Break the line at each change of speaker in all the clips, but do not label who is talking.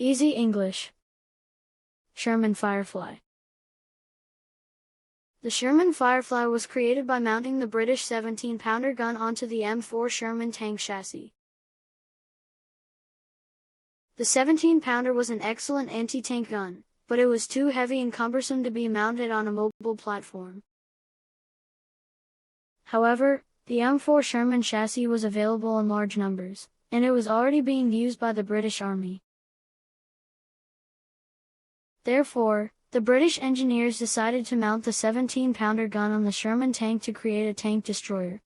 Easy English. Sherman Firefly. The Sherman Firefly was created by mounting the British 17-pounder gun onto the M4 Sherman tank chassis. The 17-pounder was an excellent anti-tank gun, but it was too heavy and cumbersome to be mounted on a mobile platform. However, the M4 Sherman chassis was available in large numbers, and it was already being used by the British Army. Therefore, the British engineers decided to mount the 17-pounder gun on the Sherman tank to create a tank destroyer.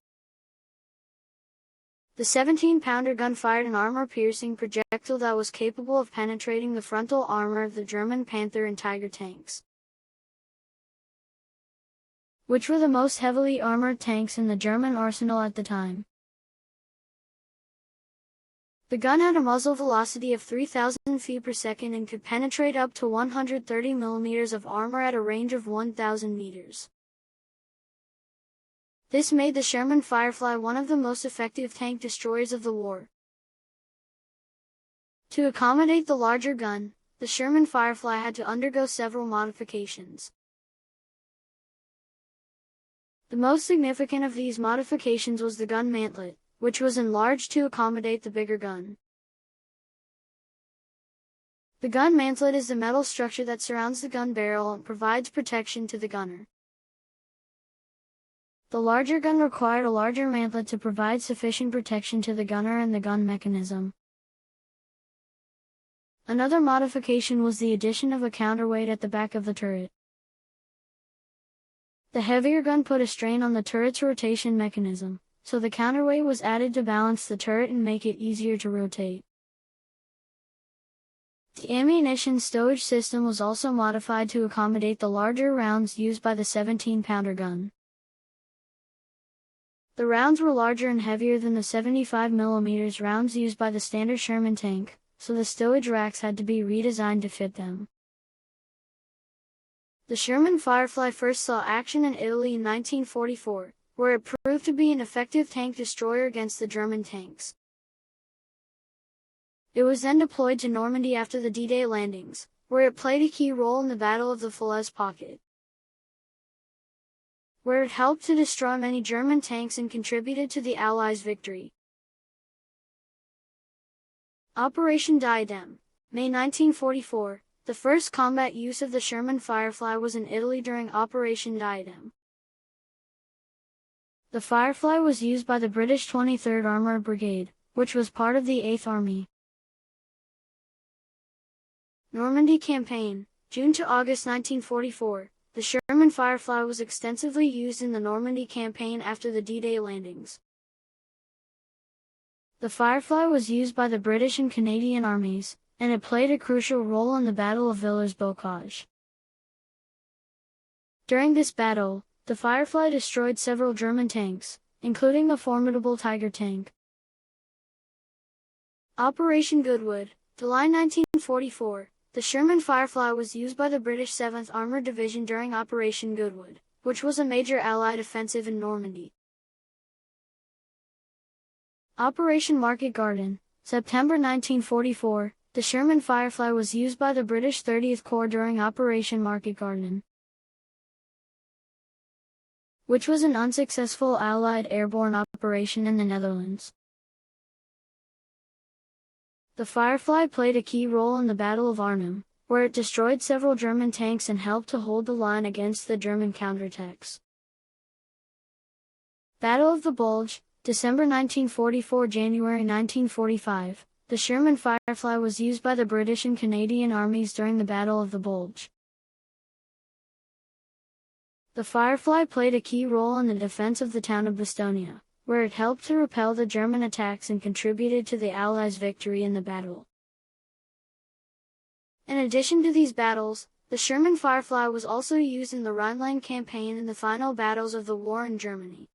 The 17-pounder gun fired an armor-piercing projectile that was capable of penetrating the frontal armor of the German Panther and Tiger tanks, which were the most heavily armored tanks in the German arsenal at the time. The gun had a muzzle velocity of 3,000 feet per second and could penetrate up to 130 millimeters of armor at a range of 1,000 meters. This made the Sherman Firefly one of the most effective tank destroyers of the war. To accommodate the larger gun, the Sherman Firefly had to undergo several modifications. The most significant of these modifications was the gun mantlet, which was enlarged to accommodate the bigger gun. The gun mantlet is the metal structure that surrounds the gun barrel and provides protection to the gunner. The larger gun required a larger mantlet to provide sufficient protection to the gunner and the gun mechanism. Another modification was the addition of a counterweight at the back of the turret. The heavier gun put a strain on the turret's rotation mechanism, so the counterweight was added to balance the turret and make it easier to rotate. The ammunition stowage system was also modified to accommodate the larger rounds used by the 17-pounder gun. The rounds were larger and heavier than the 75mm rounds used by the standard Sherman tank, so the stowage racks had to be redesigned to fit them. The Sherman Firefly first saw action in Italy in 1944, where it proved to be an effective tank destroyer against the German tanks. It was then deployed to Normandy after the D-Day landings, where it played a key role in the Battle of the Falaise Pocket, where it helped to destroy many German tanks and contributed to the Allies' victory. Operation Diadem, May 1944. The first combat use of the Sherman Firefly was in Italy during Operation Diadem. The Firefly was used by the British 23rd Armoured Brigade, which was part of the 8th Army. Normandy Campaign, June to August 1944. The Sherman Firefly was extensively used in the Normandy Campaign after the D-Day landings. The Firefly was used by the British and Canadian armies, and it played a crucial role in the Battle of Villers-Bocage. During this battle, the Firefly destroyed several German tanks, including the formidable Tiger tank. Operation Goodwood, July 1944. The Sherman Firefly was used by the British 7th Armoured Division during Operation Goodwood, which was a major Allied offensive in Normandy. Operation Market Garden, September 1944. The Sherman Firefly was used by the British 30th Corps during Operation Market Garden, which was an unsuccessful Allied airborne operation in the Netherlands. The Firefly played a key role in the Battle of Arnhem, where it destroyed several German tanks and helped to hold the line against the German counterattacks. Battle of the Bulge, December 1944 – January 1945. The Sherman Firefly was used by the British and Canadian armies during the Battle of the Bulge. The Firefly played a key role in the defense of the town of Bastonia, where it helped to repel the German attacks and contributed to the Allies' victory in the battle. In addition to these battles, the Sherman Firefly was also used in the Rhineland campaign and the final battles of the war in Germany.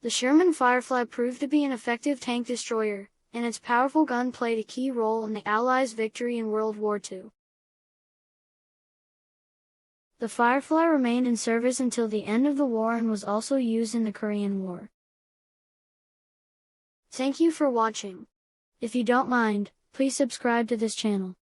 The Sherman Firefly proved to be an effective tank destroyer, and its powerful gun played a key role in the Allies' victory in World War II. The Firefly remained in service until the end of the war and was also used in the Korean War. Thank you for watching. If you don't mind, Please subscribe to this channel.